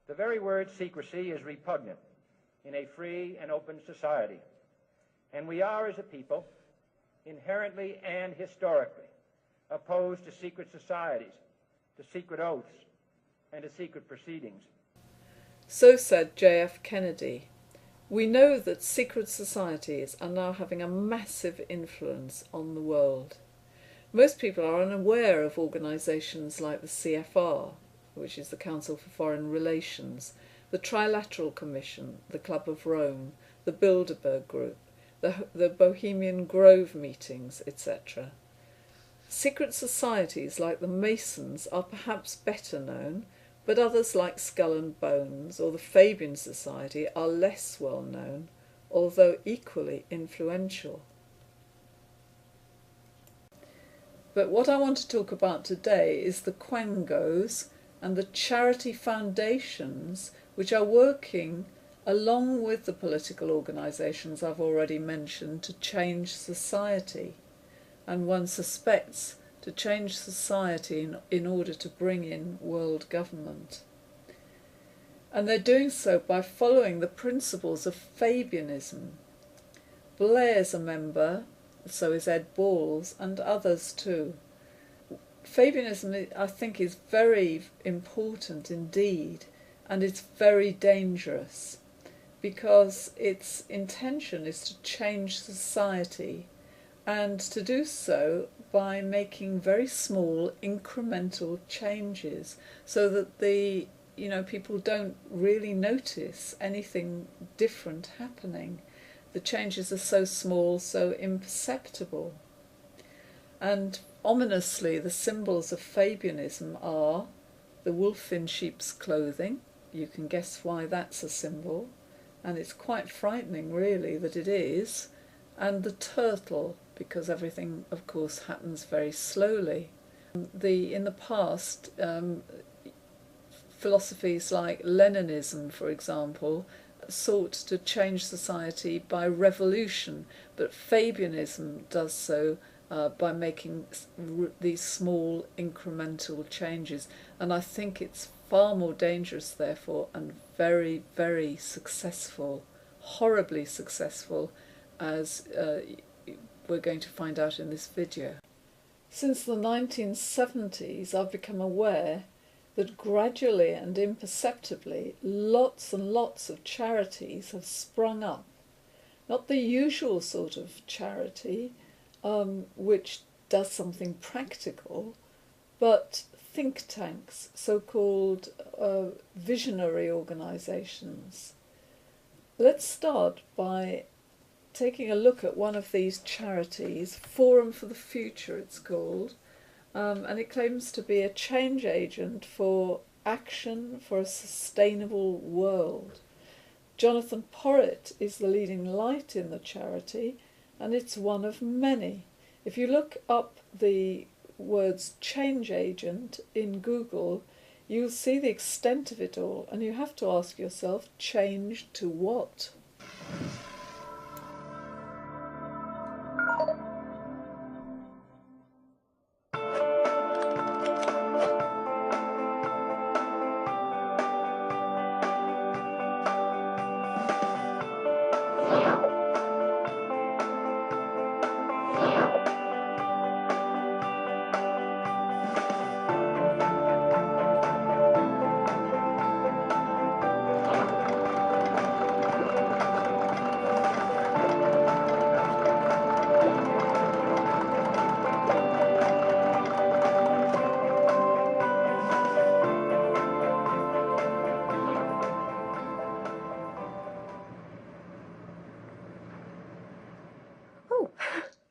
The very word secrecy is repugnant in a free and open society, and we are, as a people, inherently and historically opposed to secret societies, to secret oaths, and to secret proceedings. So said J.F. Kennedy. We know that secret societies are now having a massive influence on the world. Most people are unaware of organisations like the CFR, which is the Council for Foreign Relations, the Trilateral Commission, the Club of Rome, the Bilderberg Group, the Bohemian Grove meetings, etc. Secret societies like the Masons are perhaps better known, but others like Skull and Bones or the Fabian Society are less well known, although equally influential. But what I want to talk about today is the Quangos and the charity foundations which are working along with the political organisations I've already mentioned to change society, and one suspects to change society in order to bring in world government. And they're doing so by following the principles of Fabianism. Blair's a member, so is Ed Balls, and others too. Fabianism, I think, is very important indeed, and it's very dangerous because its intention is to change society, and to do so by making very small incremental changes so that people don't really notice anything different happening. The changes are so small, so imperceptible. And ominously, the symbols of Fabianism are the wolf in sheep's clothing. You can guess why that's a symbol, and it's quite frightening really that it is, and the turtle, because everything of course happens very slowly. In the past, philosophies like Leninism, for example, sought to change society by revolution, but Fabianism does so by making these small incremental changes, and I think it's far more dangerous therefore, and very, very successful, horribly successful, as we're going to find out in this video. Since the 1970s, I've become aware that gradually and imperceptibly lots and lots of charities have sprung up. Not the usual sort of charity, which does something practical, but think tanks, so-called visionary organisations. Let's start by taking a look at one of these charities, Forum for the Future it's called, and it claims to be a change agent for action for a sustainable world. Jonathan Porritt is the leading light in the charity, and it's one of many. If you look up the words change agent in Google, you'll see the extent of it all, and you have to ask yourself, change to what?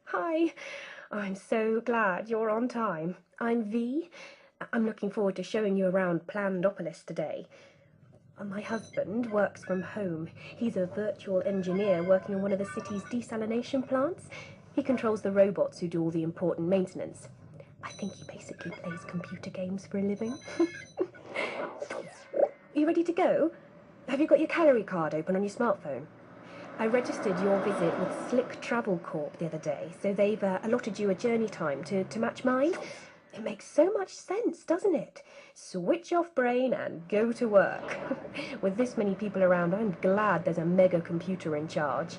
Hi, I'm so glad you're on time. I'm V. I'm looking forward to showing you around Plandopolis today. My husband works from home. He's a virtual engineer working on one of the city's desalination plants. He controls the robots who do all the important maintenance. I think he basically plays computer games for a living. You ready to go? Have you got your calorie card open on your smartphone? I registered your visit with Slick Travel Corp the other day, so they've allotted you a journey time to match mine. It makes so much sense, doesn't it? Switch off brain and go to work. With this many people around, I'm glad there's a mega computer in charge.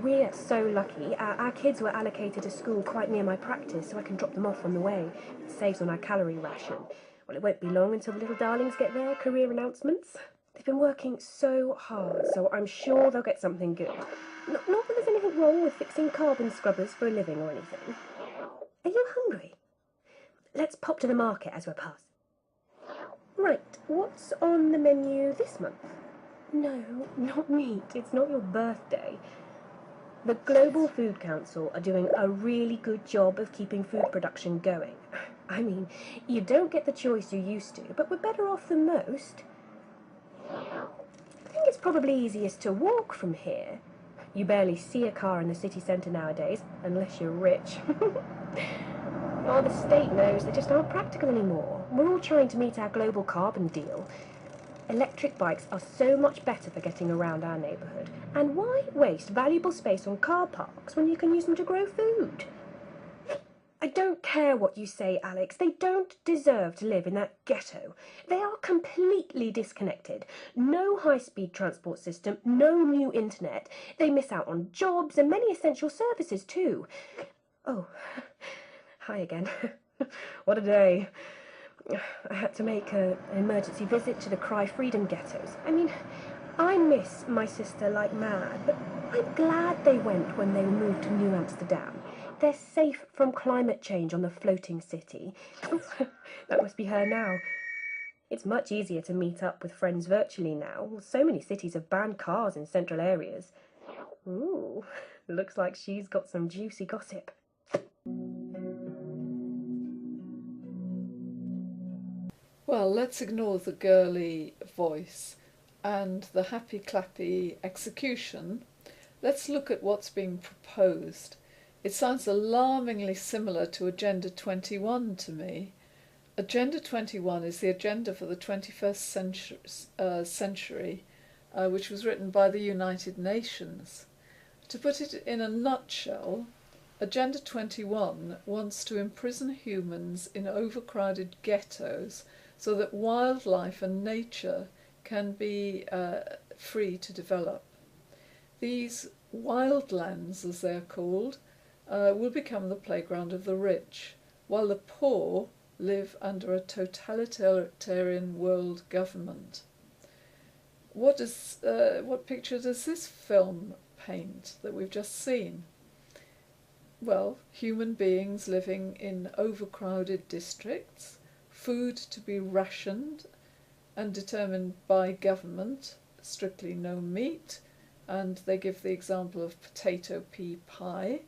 We're so lucky. Our kids were allocated a school quite near my practice, so I can drop them off on the way. It saves on our calorie ration. Well, it won't be long until the little darlings get their career announcements. They've been working so hard, so I'm sure they'll get something good. Not that there's anything wrong with fixing carbon scrubbers for a living or anything. Are you hungry? Let's pop to the market as we're passing. Right, what's on the menu this month? No, not meat. It's not your birthday. The Global Food Council are doing a really good job of keeping food production going. I mean, you don't get the choice you used to, but we're better off than most. I think it's probably easiest to walk from here. You barely see a car in the city centre nowadays, unless you're rich. Oh, the state knows they just aren't practical anymore. We're all trying to meet our global carbon deal. Electric bikes are so much better for getting around our neighbourhood. And why waste valuable space on car parks when you can use them to grow food? I don't care what you say, Alex. They don't deserve to live in that ghetto. They are completely disconnected. No high-speed transport system, no new internet. They miss out on jobs and many essential services too. Oh, hi again. What a day. I had to make an emergency visit to the Cry Freedom ghettos. I mean, I miss my sister like mad, but I'm glad they went when they moved to New Amsterdam. They're safe from climate change on the floating city. That must be her now. It's much easier to meet up with friends virtually now. So many cities have banned cars in central areas. Ooh, looks like she's got some juicy gossip. Well, let's ignore the girly voice and the happy-clappy execution. Let's look at what's being proposed. It sounds alarmingly similar to Agenda 21 to me. Agenda 21 is the agenda for the 21st century, which was written by the United Nations. To put it in a nutshell, Agenda 21 wants to imprison humans in overcrowded ghettos so that wildlife and nature can be free to develop. These wildlands, as they're called, will become the playground of the rich, while the poor live under a totalitarian world government. What picture does this film paint that we've just seen? Well, human beings living in overcrowded districts, food to be rationed and determined by government, strictly no meat, and they give the example of potato pea pie.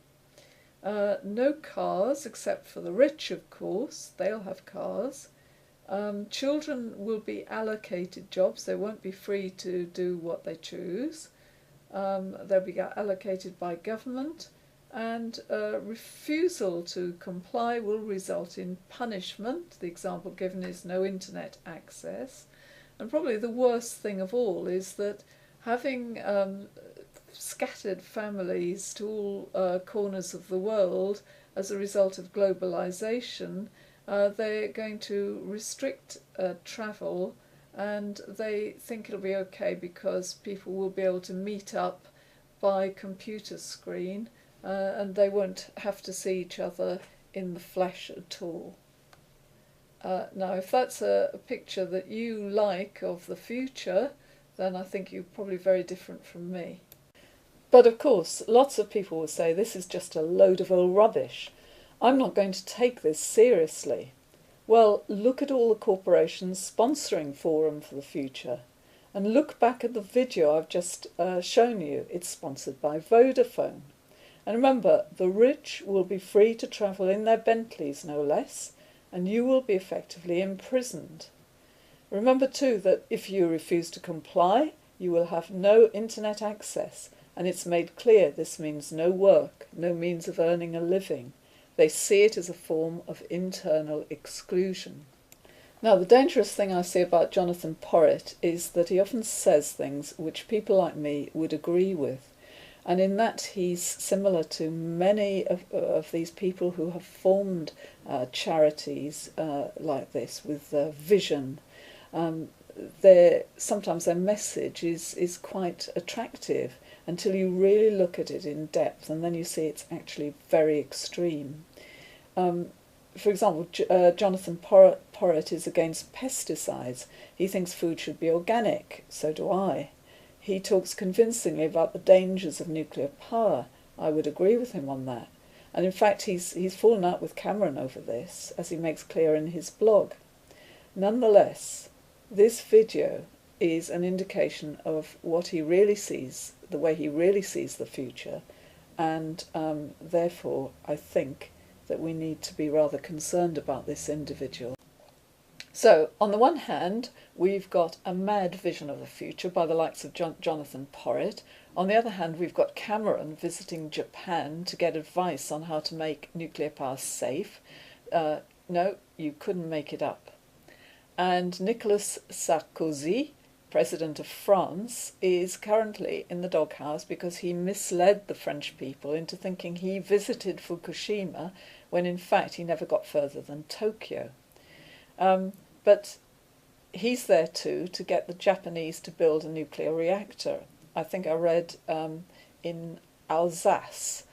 No cars, except for the rich, of course. They'll have cars. Children will be allocated jobs. They won't be free to do what they choose. They'll be allocated by government, and refusal to comply will result in punishment. The example given is no internet access. And probably the worst thing of all is that having scattered families to all corners of the world as a result of globalization, they're going to restrict travel, and they think it'll be okay because people will be able to meet up by computer screen, and they won't have to see each other in the flesh at all. Now, if that's a picture that you like of the future, then I think you're probably very different from me. But of course, lots of people will say this is just a load of old rubbish. I'm not going to take this seriously. Well, look at all the corporations sponsoring Forum for the Future. And look back at the video I've just shown you. It's sponsored by Vodafone. And remember, the rich will be free to travel in their Bentleys, no less, and you will be effectively imprisoned. Remember too that if you refuse to comply, you will have no internet access, and it's made clear this means no work, no means of earning a living. They see it as a form of internal exclusion. Now, the dangerous thing I see about Jonathan Porritt is that he often says things which people like me would agree with. And in that he's similar to many of these people who have formed charities like this with vision. Sometimes their message is quite attractive until you really look at it in depth, and then you see it's actually very extreme. For example, Jonathan Porritt is against pesticides. He thinks food should be organic. So do I. He talks convincingly about the dangers of nuclear power. I would agree with him on that. And in fact, he's fallen out with Cameron over this, as he makes clear in his blog. Nonetheless, this video is an indication of what he really sees, the way he really sees the future, and therefore I think that we need to be rather concerned about this individual. So, on the one hand, we've got a mad vision of the future by the likes of Jonathan Porritt. On the other hand, we've got Cameron visiting Japan to get advice on how to make nuclear power safe. No, you couldn't make it up. And Nicolas Sarkozy, President of France, is currently in the doghouse because he misled the French people into thinking he visited Fukushima when in fact he never got further than Tokyo. But he's there too to get the Japanese to build a nuclear reactor. I think I read in Alsace.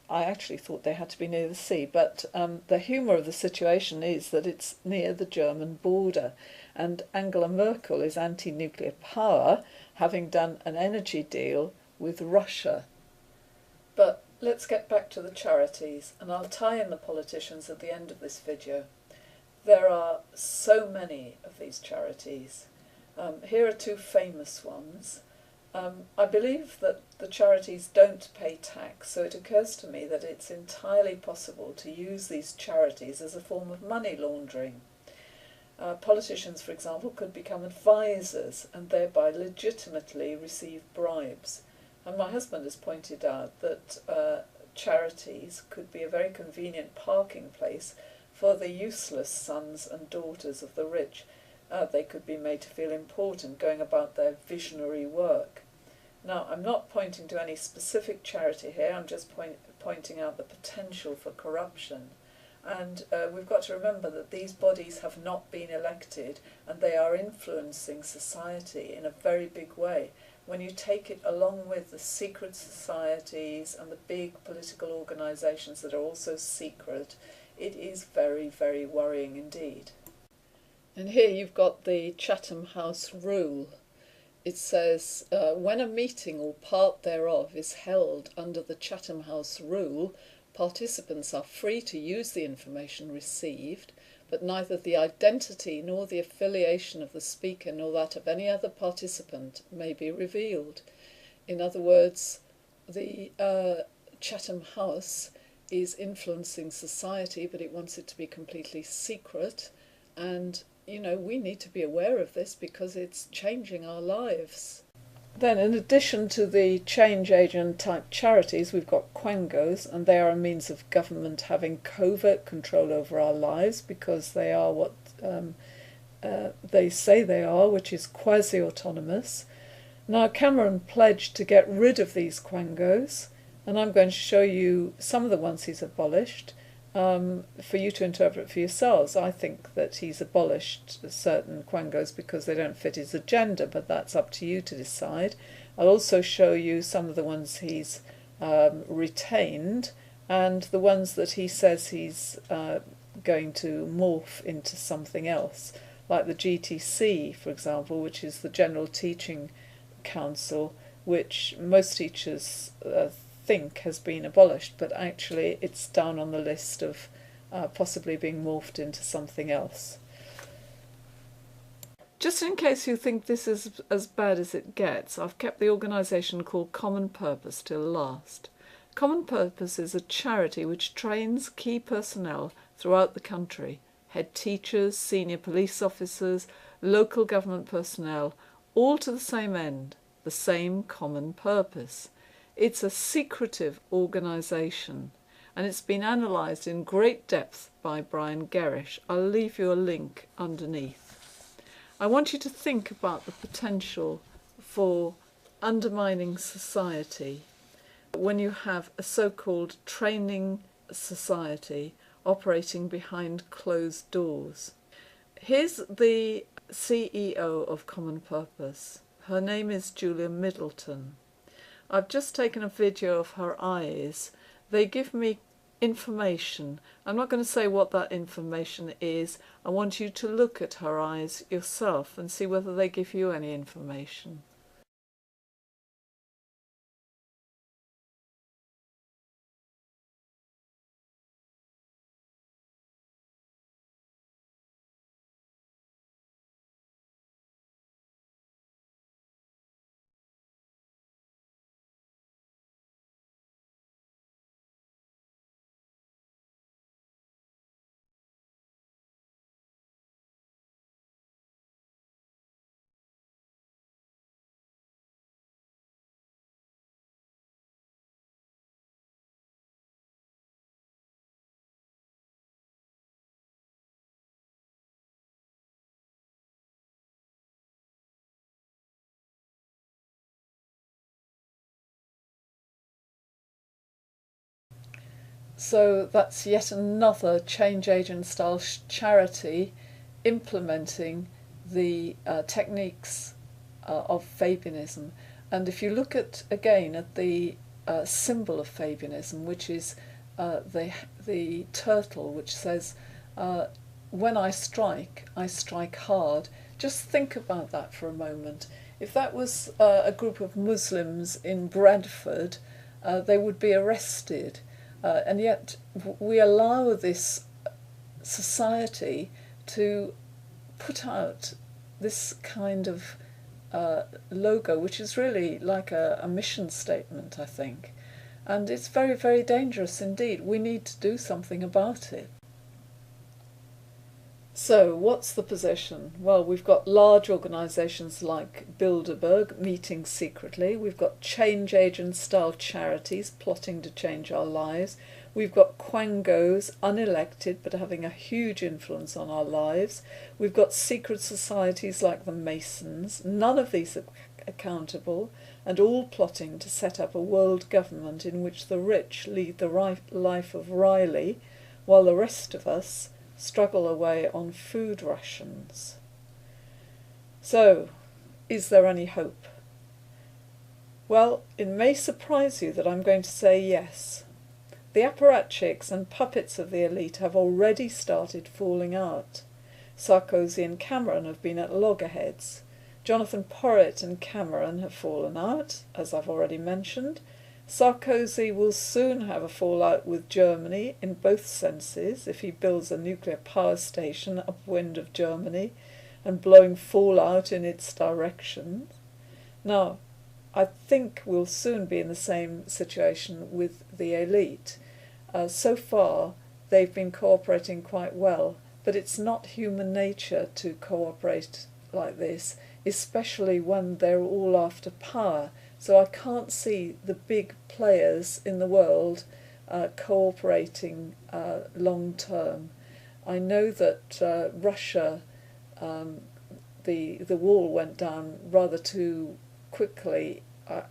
I actually thought they had to be near the sea, but the humour of the situation is that it's near the German border, and Angela Merkel is anti-nuclear power, having done an energy deal with Russia. But let's get back to the charities, and I'll tie in the politicians at the end of this video. There are so many of these charities. Here are two famous ones. I believe that the charities don't pay tax, so it occurs to me that it's entirely possible to use these charities as a form of money laundering. Politicians, for example, could become advisors and thereby legitimately receive bribes. And my husband has pointed out that charities could be a very convenient parking place for the useless sons and daughters of the rich. They could be made to feel important going about their visionary work. Now, I'm not pointing to any specific charity here, I'm just pointing out the potential for corruption. And we've got to remember that these bodies have not been elected and they are influencing society in a very big way. When you take it along with the secret societies and the big political organisations that are also secret, it is very, very worrying indeed. And here you've got the Chatham House rule. It says, when a meeting or part thereof is held under the Chatham House rule, participants are free to use the information received, but neither the identity nor the affiliation of the speaker nor that of any other participant may be revealed. In other words, the Chatham House is influencing society, but it wants it to be completely secret, and we need to be aware of this because it's changing our lives. Then, in addition to the change agent type charities, we've got quangos, and they are a means of government having covert control over our lives because they are what they say they are, which is quasi-autonomous. Now, Cameron pledged to get rid of these quangos, and I'm going to show you some of the ones he's abolished for you to interpret for yourselves. I think that he's abolished certain quangos because they don't fit his agenda, but that's up to you to decide. I'll also show you some of the ones he's retained and the ones that he says he's going to morph into something else, like the GTC, for example, which is the General Teaching Council, which most teachers think has been abolished, but actually it's down on the list of possibly being morphed into something else. Just in case you think this is as bad as it gets, I've kept the organisation called Common Purpose till last. Common Purpose is a charity which trains key personnel throughout the country, head teachers, senior police officers, local government personnel, all to the same end, the same common purpose. It's a secretive organisation, and it's been analysed in great depth by Brian Gerrish. I'll leave you a link underneath. I want you to think about the potential for undermining society. when you have a so-called training society operating behind closed doors. Here's the CEO of Common Purpose. Her name is Julia Middleton. I've just taken a video of her eyes. They give me information. I'm not going to say what that information is. I want you to look at her eyes yourself and see whether they give you any information. So that's yet another change agent style charity implementing the techniques of Fabianism. And if you look at again at the symbol of Fabianism, which is the turtle, which says, "When I strike hard." Just think about that for a moment. If that was a group of Muslims in Bradford, they would be arrested. And yet we allow this society to put out this kind of logo, which is really like a mission statement, I think. And it's very, very dangerous indeed. We need to do something about it. So what's the position? Well, we've got large organisations like Bilderberg meeting secretly. We've got change agent style charities plotting to change our lives. We've got quangos, unelected but having a huge influence on our lives. We've got secret societies like the Masons. None of these are accountable, and all plotting to set up a world government in which the rich lead the life of Riley, while the rest of us struggle away on food rations. So, is there any hope? Well, it may surprise you that I'm going to say yes. The apparatchiks and puppets of the elite have already started falling out. Sarkozy and Cameron have been at loggerheads. Jonathan Porritt and Cameron have fallen out, as I've already mentioned. Sarkozy will soon have a fallout with Germany in both senses if he builds a nuclear power station upwind of Germany and blowing fallout in its direction. Now, I think we'll soon be in the same situation with the elite. So far, they've been cooperating quite well, but it's not human nature to cooperate like this, especially when they're all after power. So I can't see the big players in the world cooperating long term. I know that Russia, the wall went down rather too quickly.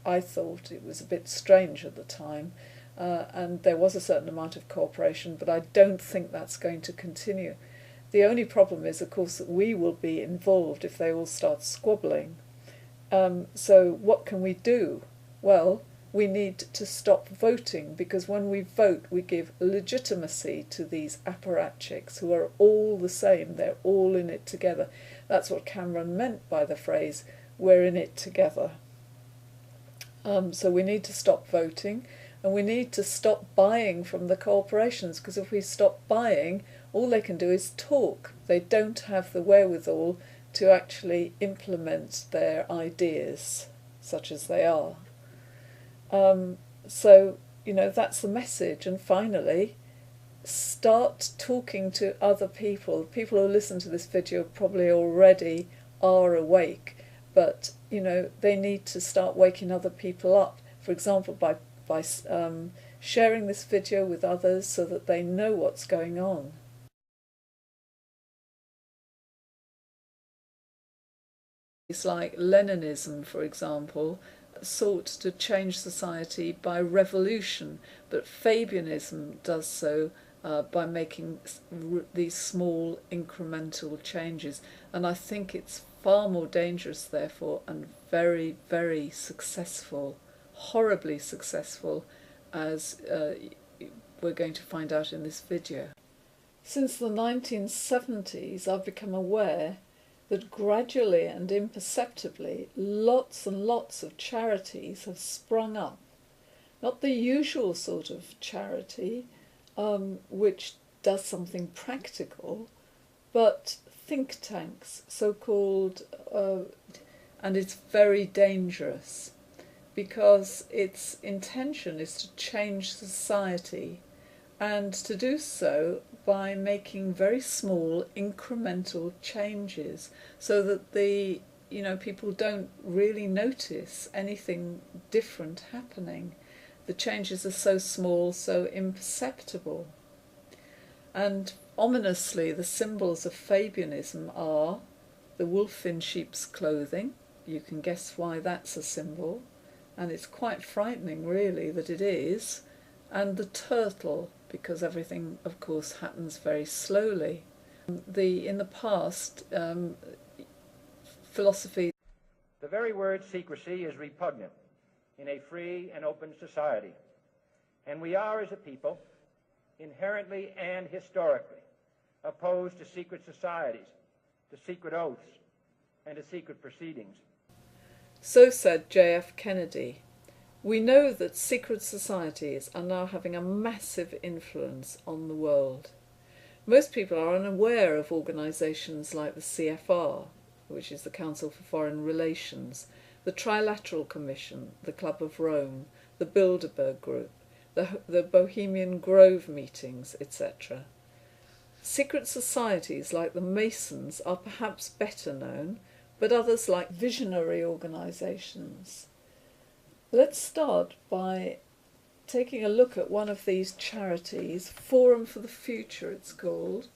I thought it was a bit strange at the time, and there was a certain amount of cooperation, but I don't think that's going to continue. The only problem is, of course, that we will be involved if they all start squabbling. So what can we do? Well, we need to stop voting, because when we vote we give legitimacy to these apparatchiks who are all the same. They're all in it together. That's what Cameron meant by the phrase, "we're in it together." So we need to stop voting, and we need to stop buying from the corporations, because if we stop buying, all they can do is talk. They don't have the wherewithal to actually implement their ideas, such as they are. So, that's the message. And finally, start talking to other people. People who listen to this video probably already are awake, but, they need to start waking other people up. For example, by sharing this video with others so that they know what's going on. It's like Leninism, for example. sought to change society by revolution, but Fabianism does so by making these small incremental changes. And I think it's far more dangerous, therefore, and very, very successful, horribly successful, as we're going to find out in this video. Since the 1970s, I've become aware that gradually and imperceptibly lots and lots of charities have sprung up. Not the usual sort of charity, which does something practical, but think tanks, so-called, and it's very dangerous because its intention is to change society, and to do so by making very small incremental changes so that people don't really notice anything different happening. The changes are so small, so imperceptible. And ominously, the symbols of Fabianism are the wolf in sheep's clothing. You can guess why that's a symbol, and it's quite frightening really that it is, and the turtle, because everything of course happens very slowly. In the past, philosophy... The very word secrecy is repugnant in a free and open society, and we are as a people inherently and historically opposed to secret societies, to secret oaths, and to secret proceedings. So said J.F. Kennedy. We know that secret societies are now having a massive influence on the world. Most people are unaware of organisations like the CFR, which is the Council for Foreign Relations, the Trilateral Commission, the Club of Rome, the Bilderberg Group, the Bohemian Grove meetings, etc. Secret societies like the Masons are perhaps better known, but others like visionary organisations. Let's start by taking a look at one of these charities, Forum for the Future it's called,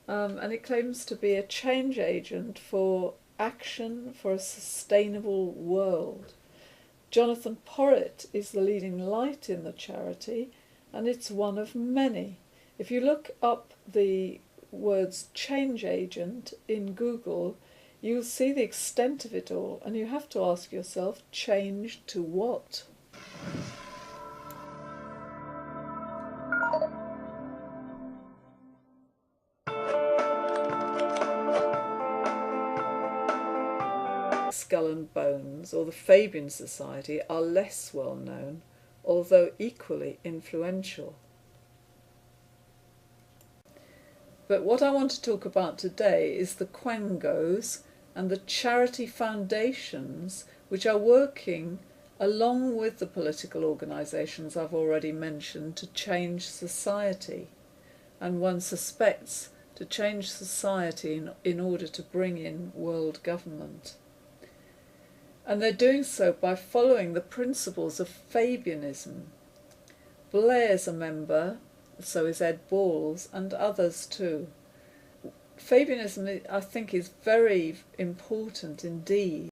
and it claims to be a change agent for action for a sustainable world. Jonathan Porritt is the leading light in the charity, and it's one of many. If you look up the words change agent in Google, you'll see the extent of it all, and you have to ask yourself, change to what? Skull and Bones or the Fabian Society are less well known, although equally influential. But what I want to talk about today is the Quangos and the charity foundations which are working along with the political organisations I've already mentioned to change society, and one suspects to change society in order to bring in world government. And they're doing so by following the principles of Fabianism. Blair's a member, so is Ed Balls, and others too. Fabianism, I think, is very important indeed.